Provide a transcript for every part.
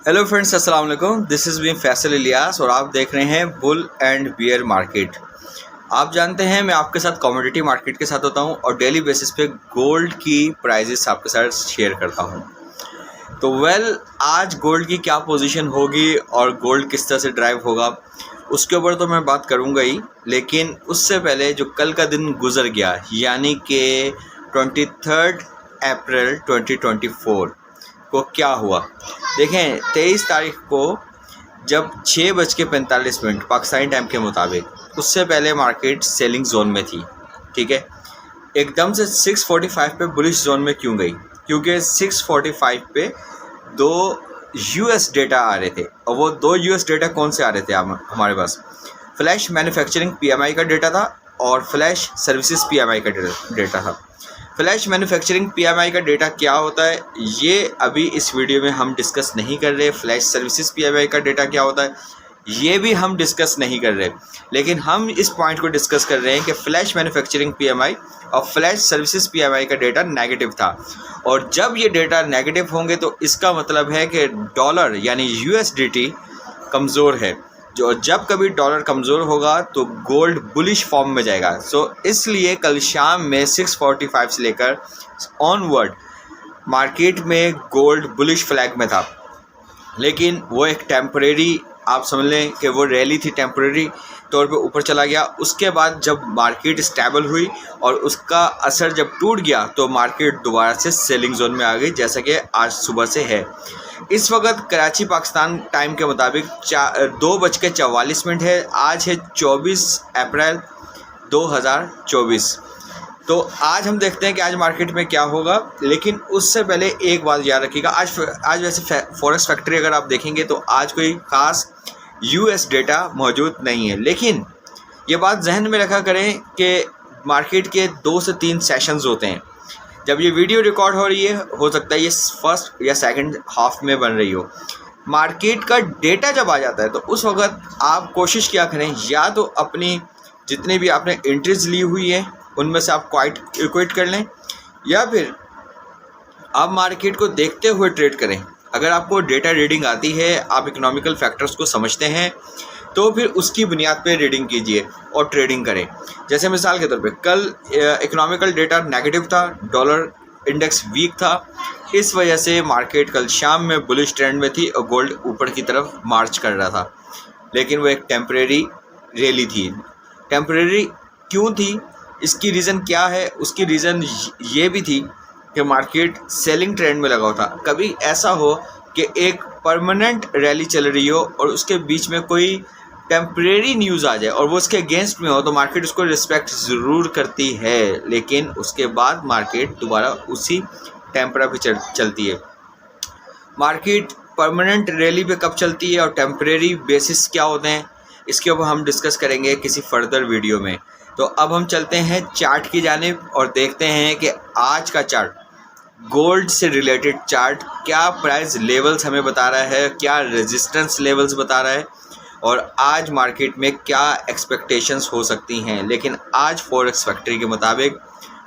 Hello friends, अस्सलाम वालेकुम। This is me Faisal Ilyas और आप देख रहे हैं बुल एंड बियर मार्केट। आप जानते हैं मैं आपके साथ कमोडिटी मार्केट के साथ होता हूं और डेली बेसिस पे गोल्ड की प्राइजेस आपके साथ शेयर करता हूं। तो आज गोल्ड की क्या पोजीशन होगी और गोल्ड किस तरह से ड्राइव होगा उसके ऊपर तो मैं बात करूंगा ही, लेकिन उससे पहले जो कल का दिन गुजर गया यानी कि 23 अप्रैल 2024 को क्या हुआ। देखें 23 तारीख को जब 6:45 पाकिस्तानी टाइम के मुताबिक, उससे पहले मार्केट सेलिंग जोन में थी। ठीक है, एकदम से 6:45 पे बुलिश जोन में क्यों गई? क्योंकि 6:45 पे दो यूएस डेटा आ रहे थे और वो दो यूएस डेटा कौन से आ रहे थे हमारे पास? फ्लैश मैन्युफैक्चरिंग पीएमआई का डेटा था और फ्लैश सर्विसेज पीएमआई का डेटा था। फ्लैश मैन्युफैक्चरिंग पीएमआई का डेटा क्या होता है ये अभी इस वीडियो में हम डिस्कस नहीं कर रहे। फ्लैश सर्विसेज पीएमआई का डेटा क्या होता है ये भी हम डिस्कस नहीं कर रहे, लेकिन हम इस पॉइंट को डिस्कस कर रहे हैं कि फ्लैश मैन्युफैक्चरिंग पीएमआई और फ्लैश सर्विसेज पीएमआई का डेटा नेगेटिव था। और जब ये डेटा नेगेटिव होंगे तो इसका मतलब है कि डॉलर यानी यूएसडीटी कमज़ोर है। जो जब कभी डॉलर कमज़ोर होगा तो गोल्ड बुलिश फॉर्म में जाएगा। इसलिए कल शाम में 6:45 से लेकर ऑनवर्ड मार्केट में गोल्ड बुलिश फ्लैग में था, लेकिन वो एक टेम्परेरी, आप समझ लें कि वो रैली थी, टेम्परेरी तौर पे ऊपर चला गया। उसके बाद जब मार्केट स्टेबल हुई और उसका असर जब टूट गया तो मार्केट दोबारा से सेलिंग जोन में आ गई, जैसा कि आज सुबह से है। इस वक्त कराची पाकिस्तान टाइम के मुताबिक 2:44 है। आज है 24 अप्रैल 2024। तो आज हम देखते हैं कि आज मार्केट में क्या होगा, लेकिन उससे पहले एक बात याद रखिएगा। आज वैसे फॉरेक्स फैक्ट्री अगर आप देखेंगे तो आज कोई ख़ास यूएस डेटा मौजूद नहीं है, लेकिन ये बात जहन में रखा करें कि मार्केट के 2 से 3 सेशंस होते हैं। जब ये वीडियो रिकॉर्ड हो रही है, हो सकता है ये फर्स्ट या सेकंड हाफ में बन रही हो। मार्केट का डेटा जब आ जाता है तो उस वक्त आप कोशिश क्या करें, या तो अपनी जितने भी आपने एंट्रीज ली हुई है उनमें से आप क्विट कर लें, या फिर आप मार्केट को देखते हुए ट्रेड करें। अगर आपको डेटा रीडिंग आती है, आप इकोनॉमिकल फैक्टर्स को समझते हैं, तो फिर उसकी बुनियाद पे रीडिंग कीजिए और ट्रेडिंग करें। जैसे मिसाल के तौर पे कल इकोनॉमिकल डेटा नेगेटिव था, डॉलर इंडेक्स वीक था, इस वजह से मार्केट कल शाम में बुलिश ट्रेंड में थी और गोल्ड ऊपर की तरफ मार्च कर रहा था। लेकिन वो एक टेम्परेरी रैली थी। टेम्परेरी क्यों थी, इसकी रीज़न क्या है? उसकी रीज़न ये भी थी कि मार्केट सेलिंग ट्रेंड में लगा हुआ था। कभी ऐसा हो कि एक परमानेंट रैली चल रही हो और उसके बीच में कोई टेम्परेरी न्यूज़ आ जाए और वो उसके अगेंस्ट में हो, तो मार्केट उसको रिस्पेक्ट ज़रूर करती है, लेकिन उसके बाद मार्केट दोबारा उसी टेम्परा पे चलती है। मार्केट परमानेंट रैली पे कब चलती है और टेम्परेरी बेसिस क्या होते हैं, इसके ऊपर हम डिस्कस करेंगे किसी फर्दर वीडियो में। तो अब हम चलते हैं चार्ट की जानिब और देखते हैं कि आज का चार्ट, गोल्ड से रिलेटेड चार्ट, क्या प्राइस लेवल्स हमें बता रहा है, क्या रेजिस्टेंस लेवल्स बता रहा है और आज मार्केट में क्या एक्सपेक्टेशंस हो सकती हैं। लेकिन आज फॉरेक्स फैक्ट्री के मुताबिक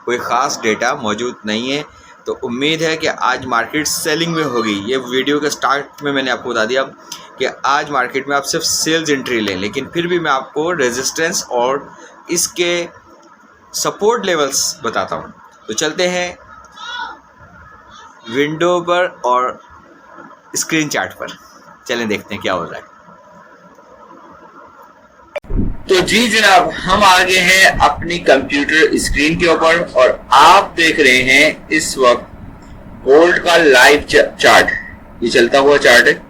कोई ख़ास डेटा मौजूद नहीं है, तो उम्मीद है कि आज मार्केट सेलिंग में होगी। ये वीडियो के स्टार्ट में मैंने आपको बता दिया कि आज मार्केट में आप सिर्फ सेल्स एंट्री लें, लेकिन फिर भी मैं आपको रेजिस्टेंस और इसके सपोर्ट लेवल्स बताता हूँ। तो चलते हैं विंडो पर और स्क्रीन चार्ट पर, चलें देखते हैं क्या हो रहा है। तो जी जनाब, हम आ गए हैं अपनी कंप्यूटर स्क्रीन के ऊपर और आप देख रहे हैं इस वक्त गोल्ड का लाइव चार्ट, ये चलता हुआ चार्ट है।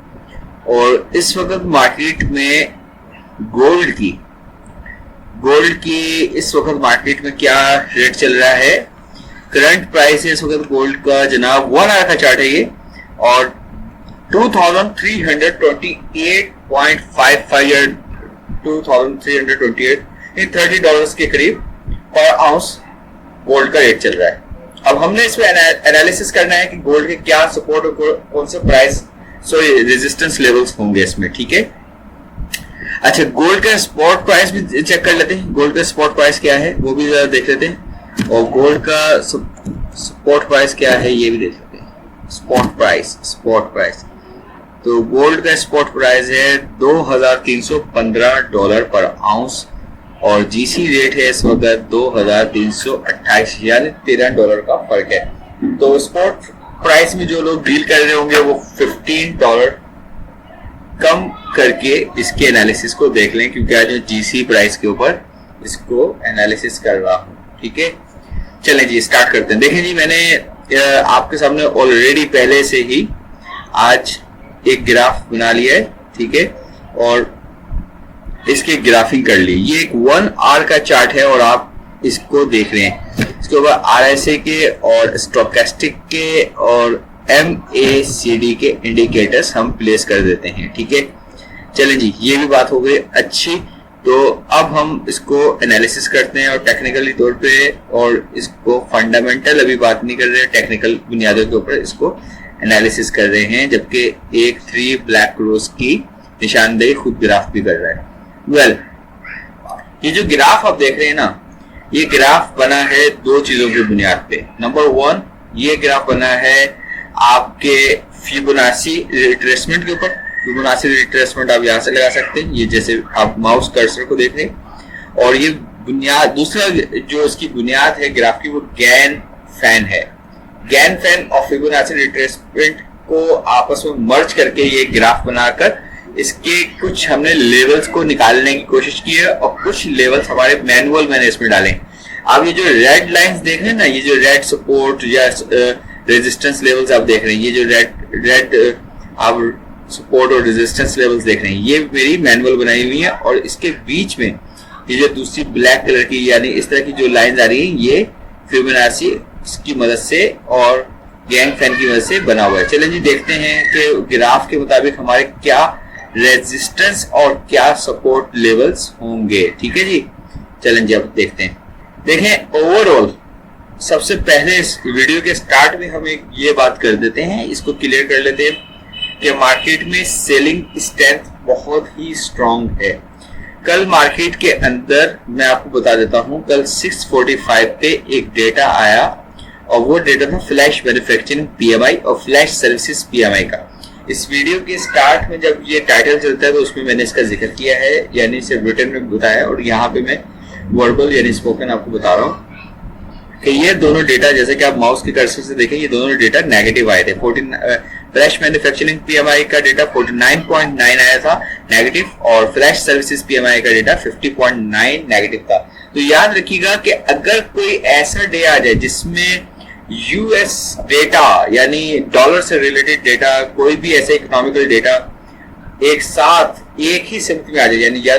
और इस वक्त मार्केट में गोल्ड की इस वक्त मार्केट में क्या रेट चल रहा है, करंट प्राइस है इस वक्त गोल्ड का जनाब, 1 आवर का चार्ट है ये, और 2328.55 2328 $30 के करीब पर आउंस गोल्ड का रेट चल रहा है। अब हमने इसमें एनालिसिस करना है कि गोल्ड के क्या सपोर्ट और कौन से प्राइस रेजिस्टेंस लेवल्स होंगे इसमें, ठीक है। अच्छा, गोल्ड का स्पॉट प्राइस भी चेक कर लेते हैं। गोल्ड का स्पॉट प्राइस क्या है वो भी जरा देख लेते हैं, और गोल्ड का स्पॉट प्राइस क्या है ये भी देख लेते हैं। स्पॉट प्राइस तो गोल्ड का स्पॉट प्राइस है $2,315 पर आउंस और जीसी रेट है इस वक्त 2,328 यानी $13 का फर्क है। तो स्पॉट प्राइस में जो लोग डील कर रहे होंगे वो $15 कम करके इसके एनालिसिस को देख लें, क्योंकि आज जीसी प्राइस के ऊपर इसको एनालिसिस कर रहा हूँ। ठीक है, चलें जी स्टार्ट करते हैं। देखें जी, मैंने आपके सामने ऑलरेडी पहले से ही आज एक ग्राफ बना लिया है, ठीक है, और इसकी ग्राफिंग कर ली। ये एक 1 आवर का चार्ट है और आप इसको देख रहे हैं। इसके ऊपर RSI के और स्टोकेस्टिक के और MACD के इंडिकेटर्स हम प्लेस कर देते हैं। ठीक है, चलें जी, ये भी बात हो गई अच्छी। तो अब हम इसको एनालिसिस करते हैं और टेक्निकली तौर पे, और इसको फंडामेंटल अभी बात नहीं कर रहे हैं, टेक्निकल बुनियादों के ऊपर इसको एनालिसिस कर रहे हैं, जबकि एक 3 ब्लैक क्रॉस की निशानदेही खुद ग्राफ भी कर रहा है। वेल, ये जो ग्राफ आप देख रहे हैं ना, ये ग्राफ बना है 2 चीजों की बुनियाद पे। नंबर 1, ये ग्राफ बना है आपके फिबोनाची रिट्रेसमेंट के ऊपर। फिबोनाची रिट्रेसमेंट आप यहाँ से लगा सकते हैं, ये जैसे आप माउस कर्सर को देख रहे हैं। और ये बुनियाद, दूसरा जो इसकी बुनियाद है ग्राफ की, वो गैन फैन है। गैन फैन और फिबोनाची रिट्रेसमेंट को आपस में मर्ज करके ये ग्राफ बनाकर इसके कुछ हमने लेवल्स को निकालने की कोशिश की है और कुछ लेवल्स हमारे मैनुअल मैंने इसमें डाले। आप ये जो रेड लाइंस देख रहे हैं ना, ये जो रेड सपोर्ट या रेजिस्टेंस लेवल्स आप देख रहे हैं, ये जो रेड आप सपोर्ट और रेजिस्टेंस लेवल्स देख रहे हैं, ये मेरी मैनुअल बनाई हुई है। और इसके बीच में ये जो दूसरी ब्लैक कलर की यानी इस तरह की जो लाइंस आ रही है, ये फिबोनाची की मदद से और गैंग फैन की मदद से बना हुआ है। चलें जी देखते हैं कि ग्राफ के मुताबिक हमारे क्या रेजिस्टेंस और क्या सपोर्ट लेवल्स होंगे। ठीक है जी, चलें जी अब देखते हैं। देखें, ओवरऑल सबसे पहले इस वीडियो के स्टार्ट में हम एक ये बात कर देते हैं, इसको क्लियर कर लेते हैं कि मार्केट में सेलिंग स्ट्रेंथ बहुत ही स्ट्रांग है। कल मार्केट के अंदर मैं आपको बता देता हूं, कल 645 पे एक डेटा आया और वो डेटा था फ्लैश मैन्युफैक्चरिंग PMI और फ्लैश सर्विसेज PMI का। इस वीडियो के स्टार्ट में जब ये टाइटल चलता है तो उसमें मैंने इसका जिक्र किया है, यानी इसे रिटन में बताया, और यहाँ पे मैं वर्बल यानी स्पोकन आपको बता रहा हूँ कि ये दोनों डेटा, जैसे कि आप माउस के कर्सर से देखें, ये दोनों डेटा नेगेटिव आए थे। फ्लैश मैन्युफैक्चरिंग PMI का डेटा 49.9 आया था नेगेटिव, और फ्लैश सर्विसेज PMI का डेटा 50.9 नेगेटिव था। तो याद रखिएगा कि अगर कोई ऐसा डे आ जाए जिसमें US डेटा यानी डॉलर से रिलेटेड डेटा, कोई भी ऐसे इकोनॉमिकल डेटा एक साथ एक ही सिम्त में आ जाए, यानी या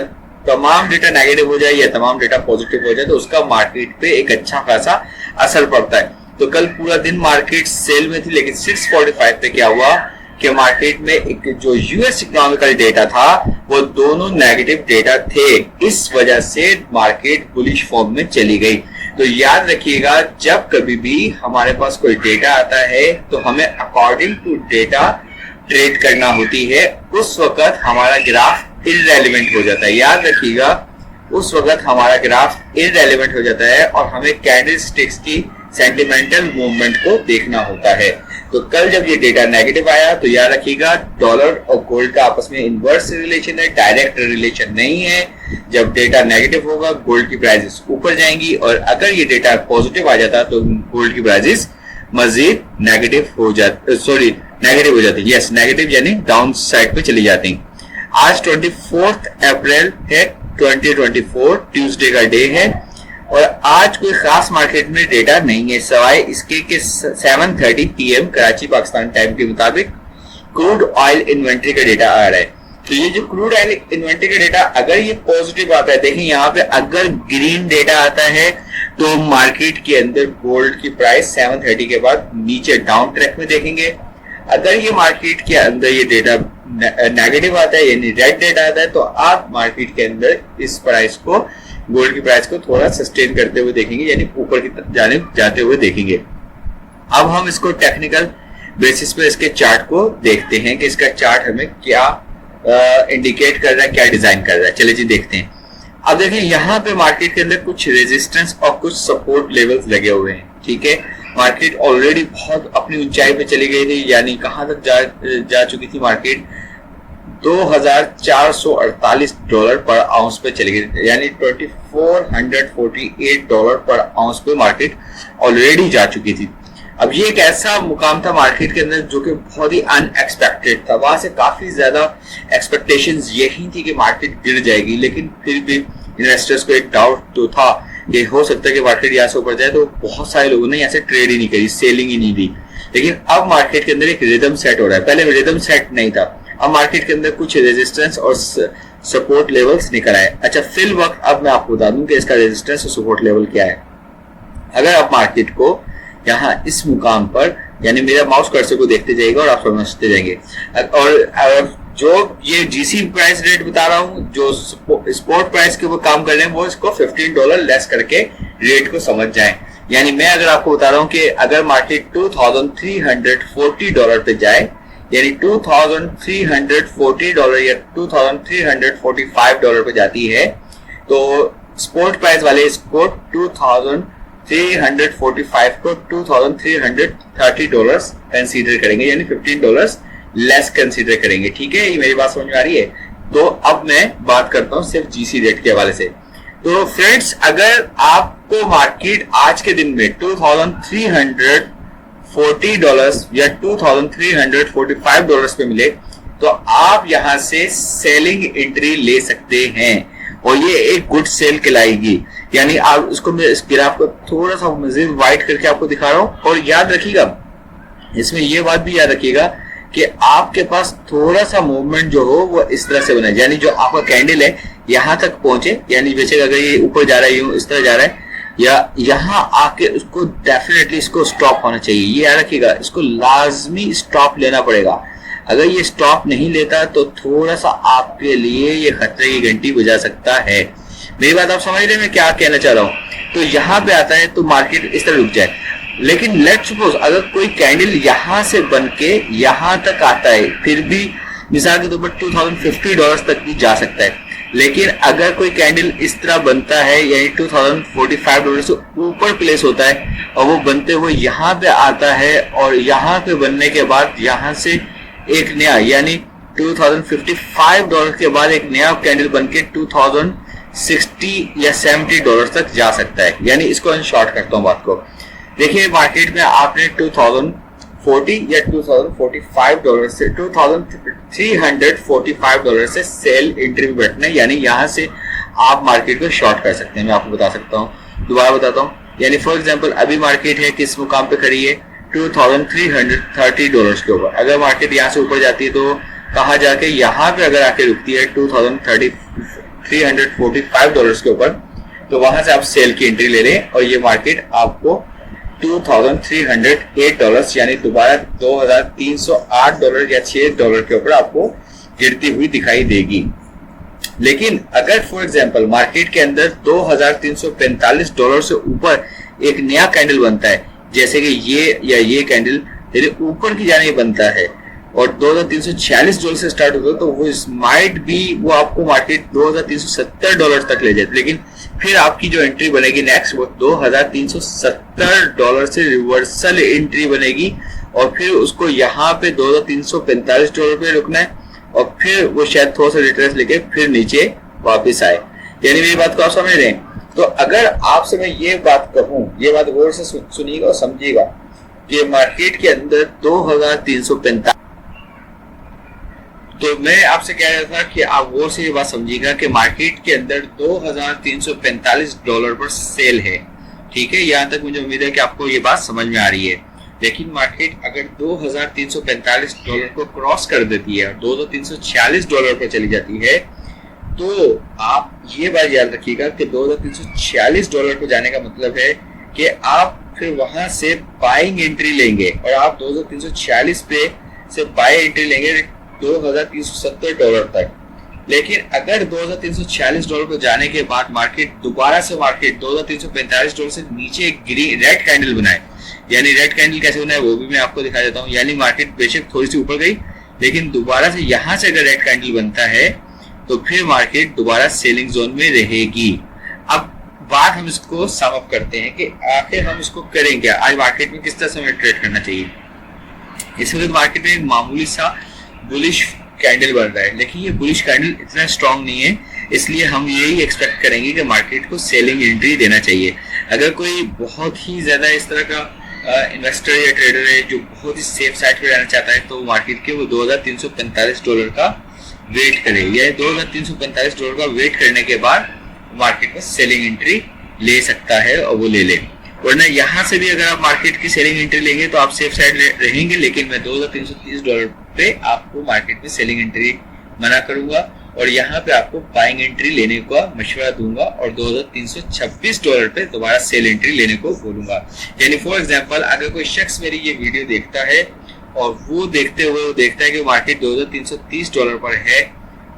तमाम डेटा नेगेटिव हो जाए या तमाम डेटा पॉजिटिव हो जाए, तो उसका मार्केट पे एक अच्छा खासा असर पड़ता है। तो कल पूरा दिन मार्केट सेल में थी, लेकिन 645 पे क्या हुआ कि मार्केट में एक जो US इकोनॉमिकल डेटा था वो दोनों नेगेटिव डेटा थे। इस वजह से मार्केट बुलिश फॉर्म में चली गई। तो याद रखिएगा, जब कभी भी हमारे पास कोई डेटा आता है तो हमें अकॉर्डिंग टू डेटा ट्रेड करना होती है। उस वक्त हमारा ग्राफ इररेलेवेंट हो जाता है। याद रखिएगा, उस वक्त हमारा ग्राफ इररेलेवेंट हो जाता है और हमें कैंडलस्टिक्स की सेंटिमेंटल मूवमेंट को देखना होता है। तो कल जब ये डेटा नेगेटिव आया तो याद रखिएगा, डॉलर और गोल्ड का आपस में इनवर्स रिलेशन है, डायरेक्ट रिलेशन नहीं है। जब डेटा नेगेटिव होगा गोल्ड की प्राइसेस ऊपर जाएंगी, और अगर ये डेटा पॉजिटिव आ जाता तो गोल्ड की प्राइसेस मजीद नेगेटिव हो जाती। यस, नेगेटिव यानी डाउन साइड पे चली जाती। आज 24 अप्रैल है 2024, ट्यूसडे का डे है, और आज कोई खास मार्केट में डेटा नहीं है, सवाए इसके कि 7:30 PM कराची पाकिस्तान टाइम के मुताबिक क्रूड ऑयल इन्वेंट्री का डेटा आ रहा है। तो ये जो क्रूड ऑयल इन्वेंट्री का डेटा अगर ये पॉजिटिव आता है, देखें यहाँ पे अगर ग्रीन डेटा आता है तो मार्केट के अंदर गोल्ड की प्राइस 7:30 के बाद नीचे डाउन ट्रैक में देखेंगे। अगर ये मार्केट के अंदर ये डेटा नेगेटिव आता है यानी रेड डेटा आता है, तो आप मार्केट के अंदर इस प्राइस को, गोल्ड की प्राइस को थोड़ा सस्टेन करते हुए देखेंगे, यानी ऊपर की जानिब जाते हुए देखेंगे। अब हम इसको टेक्निकल बेसिस पे इसके चार्ट को देखते हैं कि इसका चार्ट हमें क्या इंडिकेट कर रहा है, क्या डिजाइन कर रहा है। चलिए जी देखते हैं। अब देखें, यहाँ पे मार्केट के अंदर कुछ रेजिस्टेंस और कुछ सपोर्ट लेवल्स लगे हुए हैं। ठीक है, मार्केट ऑलरेडी बहुत अपनी ऊंचाई पे चली गई थी, यानी कहां तक जा चुकी थी मार्केट $2,448 पर आउंस पे चली गई, यानी $2,448 पर आउंस पे मार्केट ऑलरेडी जा चुकी थी। अब ये एक ऐसा मुकाम था मार्केट के अंदर जो कि बहुत ही अनएक्सपेक्टेड था। वहां से काफी ज्यादा एक्सपेक्टेशंस यही थी कि मार्केट गिर जाएगी, लेकिन फिर भी इन्वेस्टर्स को एक डाउट तो था कि हो सकता है कि मार्केट यहाँ से ऊपर जाए, तो बहुत सारे लोगों ने यहाँ से ट्रेड ही नहीं करी, सेलिंग ही नहीं दी। लेकिन अब मार्केट के अंदर एक रिदम सेट हो रहा है, पहले रिदम सेट नहीं था। अब मार्केट के अंदर कुछ रेजिस्टेंस और सपोर्ट लेवल्स निकल आए। अच्छा, फिल वक्त अब मैं आपको बता दूं कि इसका रेजिस्टेंस और सपोर्ट लेवल क्या है। अगर आप मार्केट को यहाँ इस मुकाम पर, यानी मेरा माउस कर्सर को देखते जाइएगा और आप समझते जाएंगे, और जो ये जीसी प्राइस रेट बता रहा हूँ, जो स्पॉट प्राइस के ऊपर काम कर रहे हैं, वो इसको $15 लेस करके रेट को समझ जाएं। यानी मैं अगर आपको बता रहा हूँ कि अगर मार्केट $2,340 पे जाए, यानी $2,340 या $2,345 पे जाती है, तो स्पॉट प्राइस वाले इसको 2,345 को $2,330 कंसीडर करेंगे, यानी $15 लेस कंसीडर करेंगे। ठीक है, ये मेरी बात समझ में आ रही है। तो अब मैं बात करता हूं सिर्फ जीसी रेट के हवाले से। तो फ्रेंड्स, अगर आपको मार्केट आज के दिन में $2,340 या $2,345 पे मिले, तो आप यहां से सेलिंग एंट्री ले सकते हैं और ये एक गुड सेल कहलाएगी। यानी आप इसको, मैं इस ग्राफ को थोड़ा सा मजीद वाइड करके आपको दिखा रहा हूं, और याद रखिएगा, इसमें ये बात भी याद रखिएगा कि आपके पास थोड़ा सा मूवमेंट जो हो वो इस तरह से बना, यानी जो आपका कैंडल है यहां तक पहुंचे, यानी बेशक अगर ये ऊपर जा रहा है, इस तरह जा रहा है, या यहां आके उसको डेफिनेटली इसको स्टॉप होना चाहिए। ये याद रखिएगा, इसको लाजमी स्टॉप लेना पड़ेगा। अगर ये स्टॉप नहीं लेता तो थोड़ा सा आपके लिए ये खतरे की घंटी बजा सकता है। मेरी बात आप समझ रहे हैं मैं क्या कहना चाह रहा हूं? तो यहाँ पे आता है तो मार्केट इस तरह रुक जाए। लेकिन लेट्स सपोज अगर कोई कैंडल यहां से बन के यहां तक आता है, फिर भी मिसाल के तौर पर $2,050 तक भी जा सकता है। लेकिन अगर कोई कैंडल इस तरह बनता है, यानी $2,045 से ऊपर प्लेस होता है, और वो बनते हुए यहाँ पे आता है, और यहाँ पे बनने के बाद यहाँ से एक नया, यानी $2,055 के बाद एक नया कैंडल बन के $2,060 या $70 तक जा सकता है। यानी इसको शॉर्ट करता हूँ बात को। देखिए, मार्केट में आपने $2,040 या $2,045 से $2,345 से सेल एंट्री में बैठना है, यानी यहाँ से आप मार्केट को शॉर्ट कर सकते हैं। मैं आपको बता सकता हूँ, दोबारा बताता हूँ। यानी फॉर एग्जांपल अभी मार्केट है किस मुकाम पे खड़ी है, $2,330 के ऊपर। अगर मार्केट यहाँ से ऊपर जाती है तो कहाँ जाके यहाँ पे अगर आके रुकती है $2,345 के ऊपर, तो वहां से आप सेल की एंट्री ले लें, और ये मार्केट आपको $2,308 यानी दोबारा $2,308 या $6 के ऊपर आपको गिरती हुई दिखाई देगी। लेकिन अगर फॉर एग्जांपल मार्केट के अंदर $2,345 से ऊपर एक नया कैंडल बनता है, जैसे कि ये या ये कैंडल तेरे ऊपर की जाने बनता है और $2,346 से स्टार्ट होता है, तो वो माइट भी वो आपको मार्केट $2,370 तक ले जाए। लेकिन फिर आपकी जो एंट्री बनेगी नेक्स्ट, वो $2,370 से रिवर्सल एंट्री बनेगी, और फिर उसको यहाँ पे $2,345 पे रुकना है, और फिर वो शायद थोड़ा सा रिट्रेस लेके फिर नीचे वापस आए। यानी मेरी बात को आप समझ रहे हैं? तो अगर आपसे मैं ये बात कहूँ, ये बात गौर से सुनिएगा और समझिएगा कि मार्केट के अंदर 2,345, तो मैं आपसे कह रहा था कि आप गौर से ये बात समझिएगा कि मार्केट के अंदर $2,345 पर सेल है। ठीक है, यहाँ तक मुझे उम्मीद है कि आपको ये बात समझ में आ रही है। लेकिन मार्केट अगर $2,345 को क्रॉस कर देती है और $2,346 पर चली जाती है, तो आप ये बात याद रखिएगा कि $2,346 पर जाने का मतलब है कि आप फिर वहां से बाइंग एंट्री लेंगे, और आप 2,346 पे से बाय एंट्री लेंगे $2,370 तक। लेकिन अगर $2,346 पर जाने के बाद मार्केट दोबारा से $2,345 से नीचे ग्रीन रेड कैंडल बनाए, यानी रेड कैंडल कैसे बनाए वो भी मैं आपको दिखा देता हूँ। यानी मार्केट बेशक थोड़ी सी ऊपर गई, लेकिन दोबारा से यहाँ से अगर रेड कैंडल बनता है तो फिर मार्केट दोबारा सेलिंग जोन में रहेगी। अब बात हम इसको सम अप करते हैं कि आखिर हम इसको करें क्या, आज मार्केट में किस तरह से हमें ट्रेड करना चाहिए। इस वक्त मार्केट में एक मामूली सा बुलिश कैंडल बन रहा है, लेकिन ये बुलिश कैंडल इतना स्ट्रांग नहीं है, इसलिए हम यही एक्सपेक्ट करेंगे कि मार्केट को सेलिंग एंट्री देना चाहिए। अगर कोई बहुत ही ज्यादा इस तरह का इन्वेस्टर या ट्रेडर है जो बहुत ही सेफ साइड पे रहना चाहता है, तो मार्केट के वो $2345 का वेट करे, या $2345 का वेट करने के बाद मार्केट में सेलिंग एंट्री ले सकता है और वो ले ले। वरना यहाँ से भी अगर आप मार्केट की सेलिंग एंट्री लेंगे तो आप सेफ साइड रहेंगे, लेकिन मैं $2330 पे आपको मार्केट में सेलिंग एंट्री मना करूंगा और यहाँ पे आपको बाइंग एंट्री लेने का मशवरा दूंगा और $2326 पे दोबारा सेल एंट्री लेने को बोलूंगा। यानी फॉर एग्जांपल अगर कोई शख्स मेरी ये वीडियो देखता है और वो देखते हुए वो देखता है कि मार्केट $2330 पर है,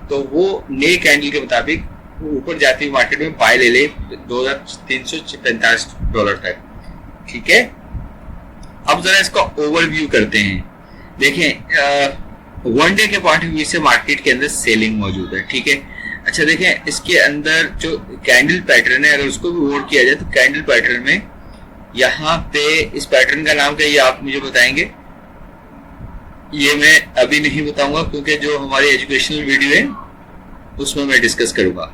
तो वो नए कैंडल के मुताबिक ऊपर जाती हुई मार्केट में बाय ले ले $2345 तक। ठीक है, अब जरा इसका ओवरव्यू करते हैं। देखें, वन डे के पॉइंट ऑफ व्यू से मार्केट के अंदर सेलिंग मौजूद है। ठीक है, अच्छा देखें, इसके अंदर जो कैंडल पैटर्न है अगर उसको भी वोट किया जाए तो कैंडल पैटर्न में यहाँ पे इस पैटर्न का नाम क्या, ये आप मुझे बताएंगे। ये मैं अभी नहीं बताऊंगा क्योंकि जो हमारी एजुकेशनल वीडियो है उसमें मैं डिस्कस करूंगा।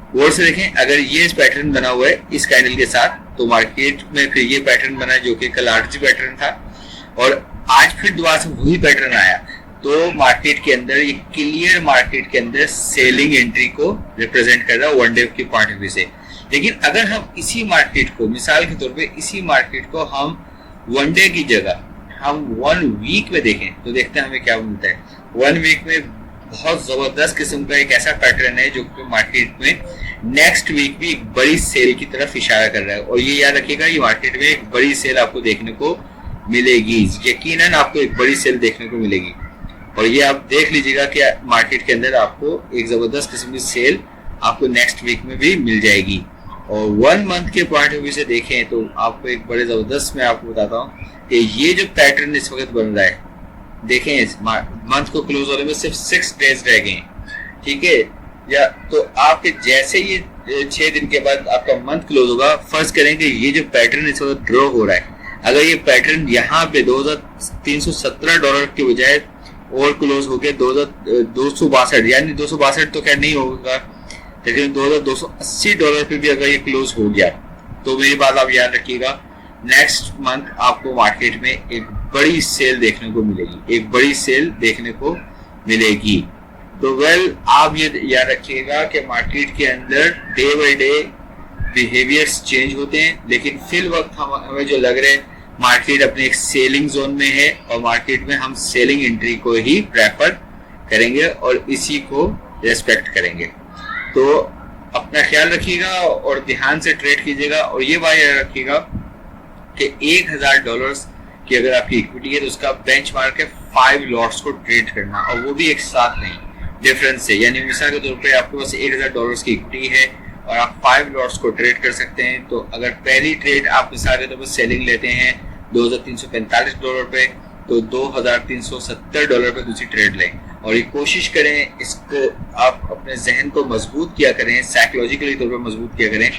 गौर से देखें, अगर ये इस पैटर्न बना हुआ है इस कैंडल के साथ, तो मार्केट में फिर ये पैटर्न बना जो कि कल आरजी पैटर्न था और आज फिर दोबारा से वही पैटर्न आया, तो मार्केट के अंदर ये क्लियर मार्केट के अंदर सेलिंग एंट्री को रिप्रेजेंट कर रहा है वन डे के पॉइंट ऑफ व्यू से। लेकिन अगर हम इसी मार्केट को मिसाल के तौर पे इसी मार्केट को हम वन डे की जगह हम 1 वीक में देखें तो देखते हैं हमें क्या मिलता है। 1 वीक में बहुत जबरदस्त किस्म का एक ऐसा पैटर्न है जो कि मार्केट में नेक्स्ट वीक भी एक बड़ी सेल की तरफ इशारा कर रहा है और ये याद रखिएगा ये मार्केट में एक बड़ी सेल आपको देखने को मिलेगी, यकीनन आपको एक बड़ी सेल देखने को मिलेगी। और ये आप देख लीजिएगा कि मार्केट के अंदर आपको एक जबरदस्त किस्म की सेल आपको नेक्स्ट वीक में भी मिल जाएगी। और 1 मंथ के पॉइंट ऑफ व्यू से देखें तो आपको एक बड़े जबरदस्त मैं आपको बताता हूँ कि ये जो पैटर्न इस वक्त बन रहा है, देखें इस मंथ को क्लोज होने में सिर्फ 6 डेज रह गए हैं। ठीक है, या तो आपके जैसे ये 6 दिन के बाद आपका मंथ क्लोज होगा, फर्ज करें कि ये जो पैटर्न इस वक्त ड्रॉ हो रहा है, अगर ये पैटर्न यहाँ पे $2317 के बजाय और क्लोज हो गया $2262, यानी 262 तो खैर नहीं होगा, लेकिन $2280 पे भी अगर ये क्लोज हो गया तो मेरी बात आप याद रखिएगा, नेक्स्ट मंथ आपको मार्केट में एक बड़ी सेल देखने को मिलेगी, एक बड़ी सेल देखने को मिलेगी। तो आप ये याद रखिएगा कि मार्केट के अंदर day by day behaviours change होते हैं, लेकिन फिल वक्त हमें जो लग रहा है मार्केट अपने एक सेलिंग जोन में है और मार्केट में हम सेलिंग एंट्री को ही प्रेफर करेंगे और इसी को रेस्पेक्ट करेंगे। तो अपना ख्याल रखिएगा और ध्यान से ट्रेड कीजिएगा और ये बात याद रखिएगा कि $1000 की अगर आपकी इक्विटी है तो उसका बेंचमार्क है 5 लॉट्स को ट्रेड करना, और वो भी एक साथ नहीं, डिफरेंस से। यानी मिसाल के तौर पे आपके पास $1000 की इक्विटी है और आप 5 लॉट्स को ट्रेड कर सकते हैं। तो अगर पहली ट्रेड आप मिसाल के तौर पर सेलिंग लेते हैं $2345 पे, तो $2370 पे दूसरी ट्रेड लें और ये कोशिश करें इसको आप अपने जहन को मजबूत किया करें, साइकोलॉजिकली तौर पर मजबूत किया करें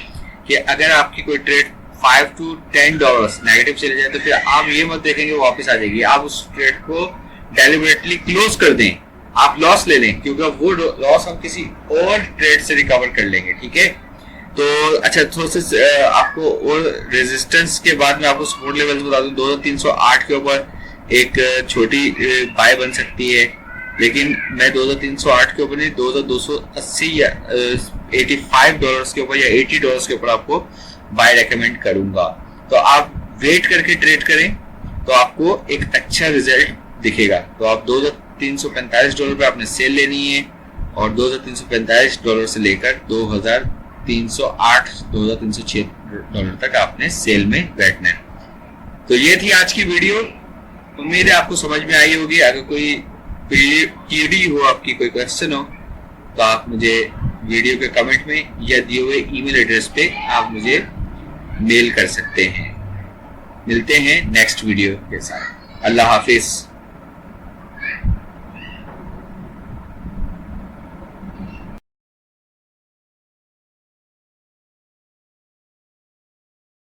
कि अगर आपकी कोई ट्रेड $5 to $10 नेगेटिव चले जाए तो फिर आप ये मत देखेंगे वापस आ जाएगी, आप उस ट्रेड को डेलिबरेटली क्लोज कर दें, आप लॉस ले लें, क्योंकि वो लॉस हम किसी और ट्रेड से रिकवर कर लेंगे। ठीक है, तो अच्छा थोड़ा सा आपको और रेजिस्टेंस के बाद में आपको सपोर्ट लेवल्स बता दूं, 2308 के ऊपर एक छोटी बाय बन सकती है, लेकिन मैं 2308 के ऊपर नहीं, 2280 या $85 के ऊपर या $80 के ऊपर आपको बाय रेकमेंड करूंगा। तो आप वेट करके ट्रेड करें तो आपको एक अच्छा रिजल्ट दिखेगा। तो आप $2345 पे आपने सेल लेनी है और $2345 से लेकर $2308 $2306 तक आपने सेल में बैठना है। तो ये थी आज की वीडियो, उम्मीद है आपको समझ में आई होगी। अगर कोई क्वेरी हो, आपकी कोई क्वेश्चन हो, तो आप मुझे वीडियो के कमेंट में या दिए हुए ईमेल एड्रेस पे आप मुझे मेल कर सकते हैं। मिलते हैं नेक्स्ट वीडियो के साथ। अल्लाह हाफिज।